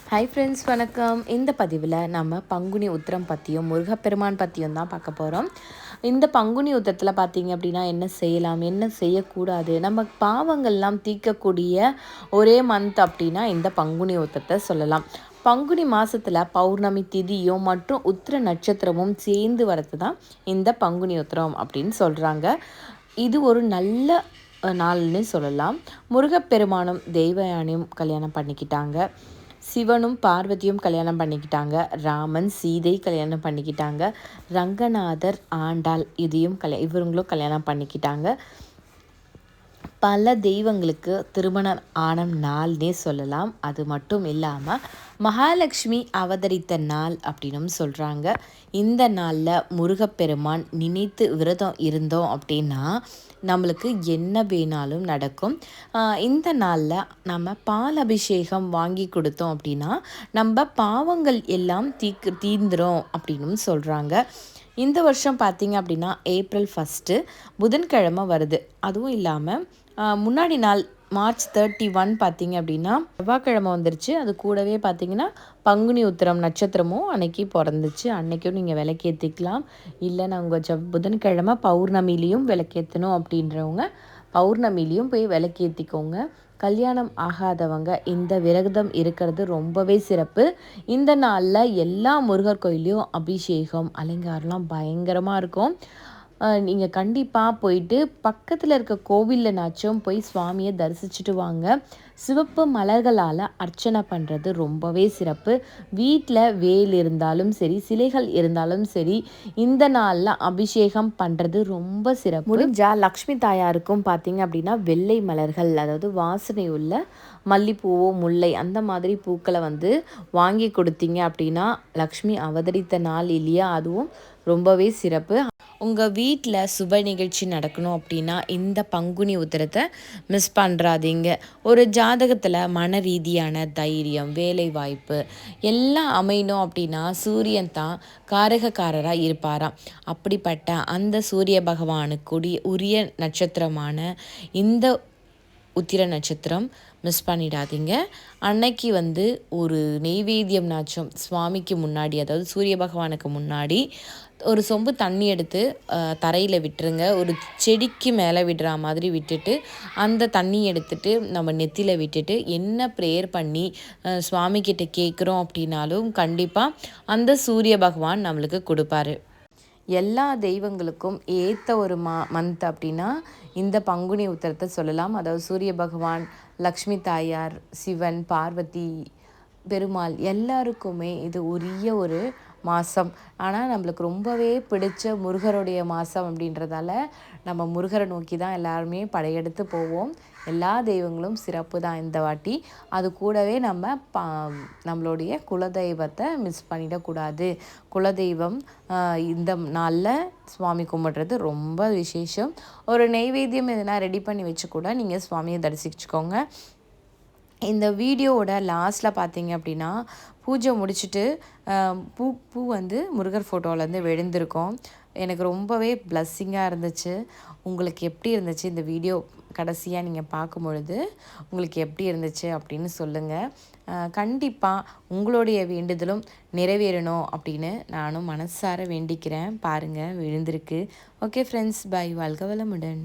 Hi friends, வணக்கம். இந்த பதிவில் நம்ம பங்குனி உத்திரம் பற்றியும் முருகப்பெருமான் பற்றியும் தான் பார்க்க போகிறோம். இந்த பங்குனி உத்திரத்தில் பார்த்தீங்க அப்படின்னா என்ன செய்யலாம், என்ன செய்யக்கூடாது, நம்ம பாவங்கள்லாம் தீர்க்கக்கூடிய ஒரே மந்த் அப்படின்னா இந்த பங்குனி உத்திரத்தை சொல்லலாம். பங்குனி மாதத்தில் பௌர்ணமி திதியும் மற்றும் உத்திர நட்சத்திரமும் சேர்ந்து வரது தான் இந்த பங்குனி உத்திரம் அப்படின்னு சொல்கிறாங்க. இது ஒரு நல்ல நாள்னு சொல்லலாம். முருகப்பெருமானும் தெய்வயானியும் கல்யாணம் பண்ணிக்கிட்டாங்க. சிவனும் பார்வதியும் கல்யாணம் பண்ணிக்கிட்டாங்க. ராமன் சீதை கல்யாணம் பண்ணிக்கிட்டாங்க. ரங்கநாதர் ஆண்டாள் இவங்களும் கல்யாணம் பண்ணிக்கிட்டாங்க. பல தெய்வங்களுக்கு திருமணம் ஆன நாள்னே சொல்லலாம். அது மட்டும் இல்லாமல் மகாலட்சுமி அவதரித்த நாள் அப்படின்னும் சொல்கிறாங்க. இந்த நாளில் முருகப்பெருமான் நினைத்து விரதம் இருந்தோம் அப்படின்னா நம்மளுக்கு என்ன வேணாலும் நடக்கும். இந்த நாளில் நம்ம பால் அபிஷேகம் வாங்கி கொடுத்தோம் அப்படின்னா நம்ம பாவங்கள் எல்லாம் தீர்ந்துரும் அப்படின்னும் சொல்கிறாங்க. இந்த வருஷம் பார்த்திங்க அப்படின்னா ஏப்ரல் 1 புதன்கிழமை வருது. அதுவும் இல்லாமல் முன்னாடி நாள் மார்ச் 31 பார்த்திங்க அப்படின்னா செவ்வாய்க்கிழமை வந்துருச்சு. அது கூடவே பார்த்திங்கன்னா பங்குனி உத்திரம் நட்சத்திரமும் அன்னைக்கு பிறந்துச்சு. அன்னைக்கும் நீங்கள் விளக்கேற்றிக்கலாம். இல்லை நான் உங்கள் புதன்கிழமை பௌர்ணமிலையும் விளக்கேற்றணும் அப்படின்றவங்க பௌர்ணமிலையும் போய் விளக்கேற்றிக்கோங்க. கல்யாணம் ஆகாதவங்க இந்த விரதம் இருக்கிறது ரொம்பவே சிறப்பு. இந்த நாளில் எல்லா முருகர் கோயிலையும் அபிஷேகம் அலங்காரம்லாம் பயங்கரமாக இருக்கும். நீங்கள் கண்டிப்பாக போயிட்டு பக்கத்தில் இருக்க கோவில்லனாச்சும் போய் சுவாமியை தரிசிச்சுட்டு வாங்க. சிவப்பு மலர்களால் அர்ச்சனை பண்ணுறது ரொம்பவே சிறப்பு. வீட்டில் வேல் இருந்தாலும் சரி, சிலைகள் இருந்தாலும் சரி, இந்த நாளில் அபிஷேகம் பண்ணுறது ரொம்ப சிறப்பு. முடிஞ்சால் லக்ஷ்மி தாயாருக்கும் பார்த்திங்க அப்படின்னா வெள்ளை மலர்கள், அதாவது வாசனை உள்ள மல்லிப்பூவோ முல்லை அந்த மாதிரி பூக்களை வாங்கி கொடுத்தீங்க அப்படின்னா லக்ஷ்மி அவதரித்த நாள் இல்லையா, அதுவும் ரொம்பவே சிறப்பு. உங்கள் வீட்டில் சுப நிகழ்ச்சி நடக்கணும் அப்படின்னா இந்த பங்குனி உத்திரத்தை மிஸ் பண்ணுறாதீங்க. ஒரு ஜாதகத்தில் மன ரீதியான தைரியம், வேலை வாய்ப்பு எல்லாம் அமையணும் அப்படின்னா சூரியன் தான் காரகக்காரராக இருப்பாராம். அப்படிப்பட்ட அந்த சூரிய பகவானுக்குரிய உரிய நட்சத்திரமான இந்த உத்திர நட்சத்திரம் மிஸ் பண்ணிடாதீங்க. அன்னைக்கு ஒரு நெய்வேத்தியம்னாச்சும் சுவாமிக்கு முன்னாடி, அதாவது சூரிய பகவானுக்கு முன்னாடி ஒரு சொம்பு தண்ணி எடுத்து தரையில் விட்டுருங்க. ஒரு செடிக்கு மேலே விடுற மாதிரி விட்டுட்டு அந்த தண்ணி எடுத்துட்டு நம்ம நெத்தியில் விட்டுட்டு என்ன ப்ரேயர் பண்ணி சுவாமிக்கிட்ட கேட்குறோம் அப்படின்னாலும் கண்டிப்பாக அந்த சூரிய பகவான் நம்மளுக்கு கொடுப்பாரு. எல்லா தெய்வங்களுக்கும் ஏற்ற ஒரு மந்த் அப்படின்னா இந்த பங்குனி உத்திரத்தை சொல்லலாம். அதாவது சூரிய பகவான், லக்ஷ்மி தாயார், சிவன், பார்வதி, பெருமாள் எல்லாருக்குமே இது உரிய ஒரு மாதம். ஆனால் நம்மளுக்கு ரொம்பவே பிடிச்ச முருகருடைய மாதம் அப்படின்றதால நம்ம முருகரை நோக்கி தான் எல்லாருமே படையெடுத்து போவோம். எல்லா தெய்வங்களும் சிறப்பு தான் இந்த வாட்டி. அது கூடவே நம்ம நம்மளுடைய குலதெய்வத்தை மிஸ் பண்ணிடக்கூடாது. குலதெய்வம் இந்த நாளில் சுவாமி கும்பிட்றது ரொம்ப விசேஷம். ஒரு நெய்வேத்தியம் எதுனா ரெடி பண்ணி வச்சு கூட நீங்கள் சுவாமியை தரிசிச்சுக்கோங்க. இந்த வீடியோவோட லாஸ்ட்டில் பார்த்தீங்க அப்படின்னா பூஜை முடிச்சுட்டு பூ முருகர் ஃபோட்டோவிலேருந்து விழுந்திருக்கோம். எனக்கு ரொம்பவே பிளஸ்ஸிங்காக இருந்துச்சு. உங்களுக்கு எப்படி இருந்துச்சு இந்த வீடியோ கடைசியாக நீங்கள் பார்க்கும் பொழுது உங்களுக்கு எப்படி இருந்துச்சு அப்படின்னு சொல்லுங்கள். கண்டிப்பாக உங்களுடைய வேண்டுதலும் நிறைவேறணும் அப்படின்னு நானும் மனசார வேண்டிக்கிறேன். பாருங்கள், விழுந்திருக்கு. Okay friends, bye. வாழ்க வளமுடன்.